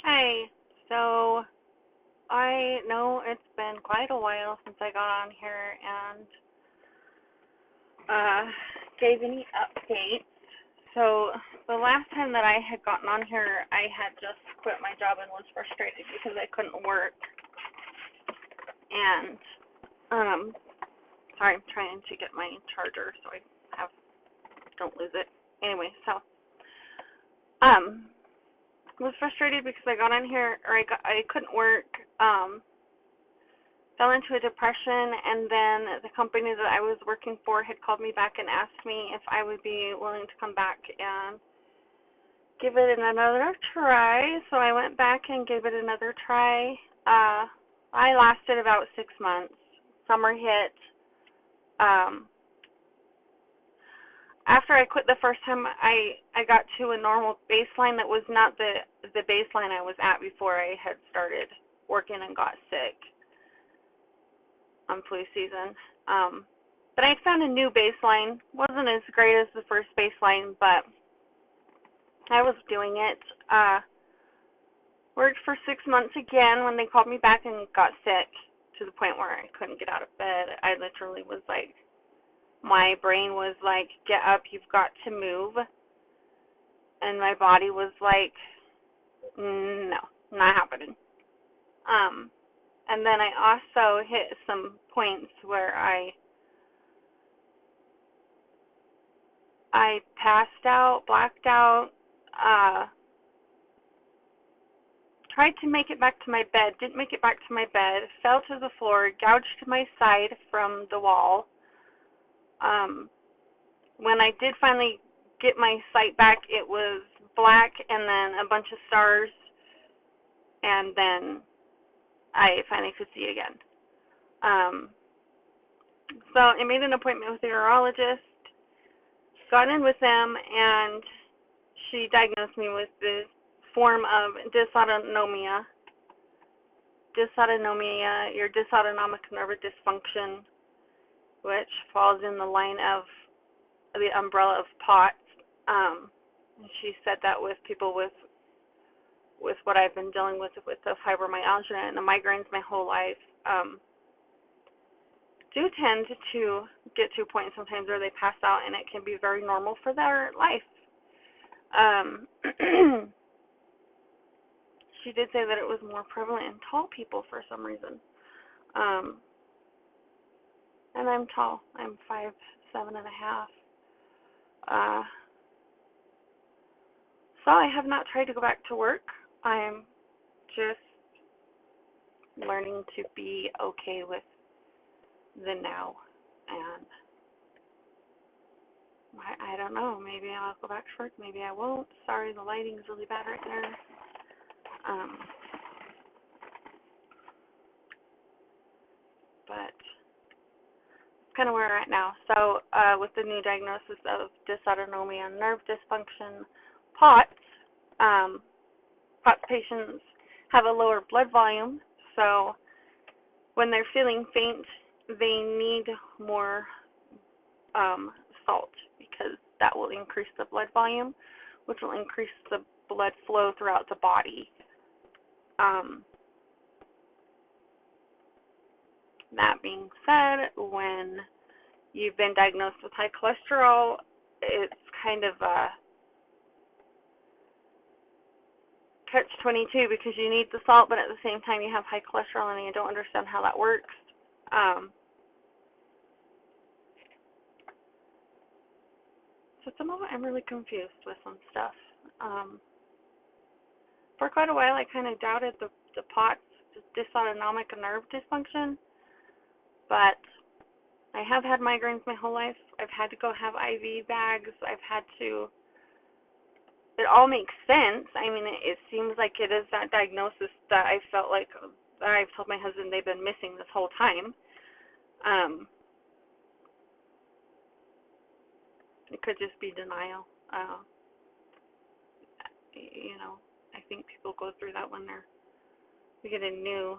Hi. So I know it's been quite a while since I got on here and uh gave any updates. So the last time that I had gotten on here, I had just quit my job and was frustrated because I couldn't work. And sorry, I'm trying to get my charger so I have don't lose it. Anyway, so um was frustrated because I got on here or I couldn't work. Fell into a depression, and then the company that I was working for had called me back and asked me if I would be willing to come back and give it another try. So I went back and gave it another try. I lasted about 6 months. Summer hit. Um, After I quit the first time, I got to a normal baseline that was not the baseline I was at before I had started working and got sick on flu season. But I found a new baseline. Wasn't as great as the first baseline, but I was doing it. Worked for 6 months again when they called me back and got sick to the point where I couldn't get out of bed. I literally was like, my brain was like, get up, you've got to move. And my body was like, no, not happening. And then I also hit some points where I passed out, blacked out, tried to make it back to my bed, didn't make it back to my bed, fell to the floor, gouged my side from the wall. When I did finally get my sight back, it was black and then a bunch of stars, and then I finally could see again. So I made an appointment with a urologist, got in with them, and she diagnosed me with this form of dysautonomia, your dysautonomic nervous dysfunction, which falls in the line of the umbrella of POTS. She said that with people with what I've been dealing with the fibromyalgia and the migraines my whole life, do tend to get to a point sometimes where they pass out, and it can be very normal for their life. She did say that it was more prevalent in tall people for some reason. And I'm tall. I'm 5'7.5". So I have not tried to go back to work. I'm just learning to be okay with the now. And I don't know. Maybe I'll go back to work. Maybe I won't. Sorry, the lighting's really bad right there. But it's kind of where we're at now. So with the new diagnosis of dysautonomia and nerve dysfunction, POTS, POTS patients have a lower blood volume. So when they're feeling faint, they need more salt, because that will increase the blood volume, which will increase the blood flow throughout the body. That being said, when you've been diagnosed with high cholesterol, it's kind of a catch-22, because you need the salt, but at the same time you have high cholesterol, and you don't understand how that works. So at the moment, I'm really confused with some stuff. For quite a while, I kind of doubted the POTS, dysautonomic nerve dysfunction, but I have had migraines my whole life. I've had to go have IV bags. It all makes sense. I mean, it seems like it is that diagnosis that I felt like that I've told my husband they've been missing this whole time. It could just be denial. I think people go through that when they get a new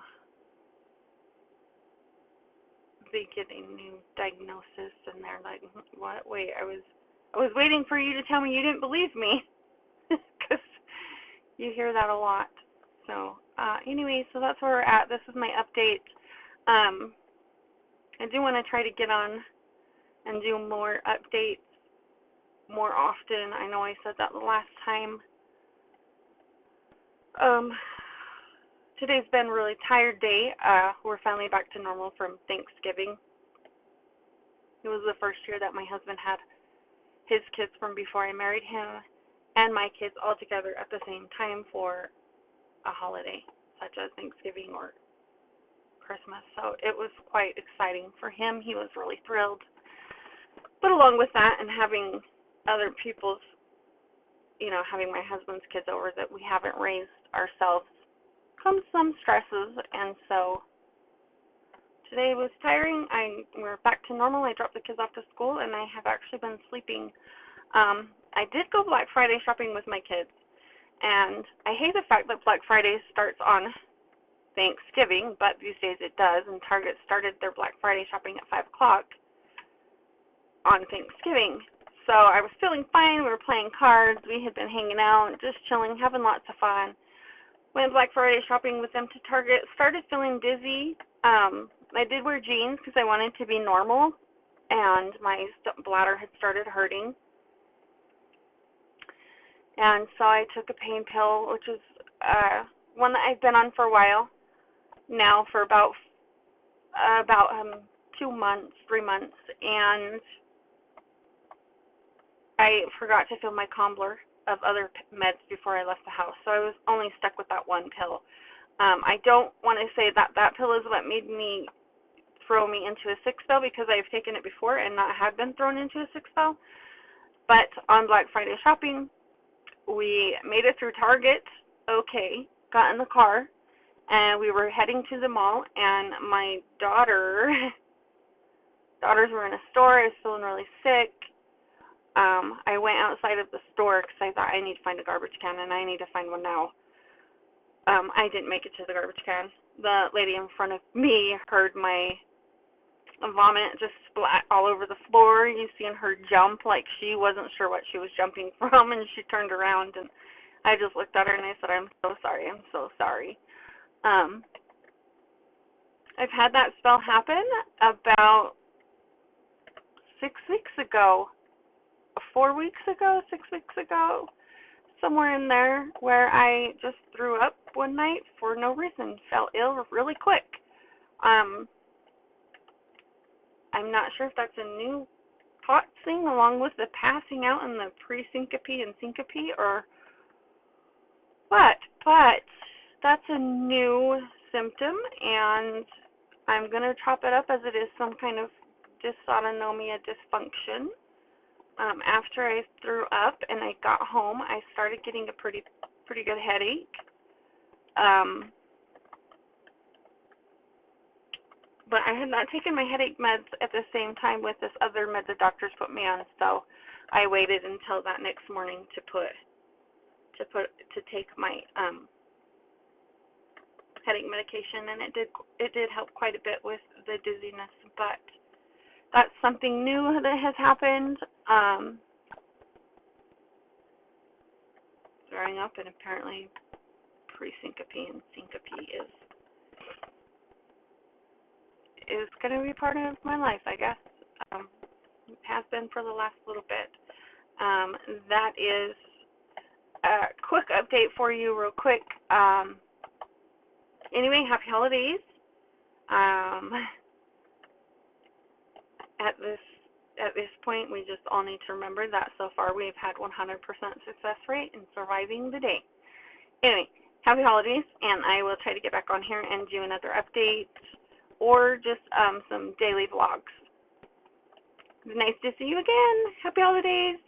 diagnosis, and they're like, what? Wait, I was waiting for you to tell me you didn't believe me, because you hear that a lot. So, anyway, so that's where we're at. This is my update. I do want to try to get on and do more updates more often. I know I said that the last time. Today's been a really tired day. We're finally back to normal from Thanksgiving. It was the first year that my husband had his kids from before I married him and my kids all together at the same time for a holiday, such as Thanksgiving or Christmas. So it was quite exciting for him. He was really thrilled. But along with that and having other people's, having my husband's kids over that we haven't raised ourselves, comes some stresses. And so today was tiring. We're back to normal. I dropped the kids off to school, and I have actually been sleeping. I did go Black Friday shopping with my kids, and I hate the fact that Black Friday starts on Thanksgiving, but these days it does, and Target started their Black Friday shopping at 5 o'clock on Thanksgiving. So I was feeling fine. We were playing cards. We had been hanging out, just chilling, having lots of fun. Went Black Friday shopping with them to Target. Started feeling dizzy. I did wear jeans because I wanted to be normal, and my bladder had started hurting. And so I took a pain pill, which is one that I've been on for a while now, for about 2 months, 3 months, and I forgot to fill my tumbler of other meds before I left the house, so I was only stuck with that one pill. I don't want to say that pill is what made me throw me into a 6-pill, because I've taken it before and not had been thrown into a 6-pill. But on Black Friday shopping, we made it through Target, okay, got in the car, and we were heading to the mall, and my daughters were in a store. I was feeling really sick. I went outside of the store because I thought I need to find a garbage can, and I need to find one now. I didn't make it to the garbage can. The lady in front of me heard my vomit just splat all over the floor. You seen her jump like she wasn't sure what she was jumping from, and she turned around, and I just looked at her and I said, I'm so sorry. I've had that spell happen about 6 weeks ago, 4 weeks ago, 6 weeks ago, somewhere in there, where I just threw up one night for no reason, felt ill really quick. I'm not sure if that's a new pot thing along with the passing out and the pre-syncope and syncope or what, but that's a new symptom, and I'm going to chop it up as it is some kind of dysautonomia dysfunction. After I threw up and I got home, I started getting a pretty good headache. But I had not taken my headache meds at the same time with this other med the doctors put me on, so I waited until that next morning to take my headache medication, and it did help quite a bit with the dizziness. But that's something new that has happened. Throwing up, and apparently pre-syncope and syncope is going to be part of my life, I guess. It has been for the last little bit. That is a quick update for you real quick. Anyway, happy holidays. At this point, we just all need to remember that so far we've had 100% success rate in surviving the day. Anyway, happy holidays, and I will try to get back on here and do another update or just some daily vlogs. Nice to see you again. Happy holidays.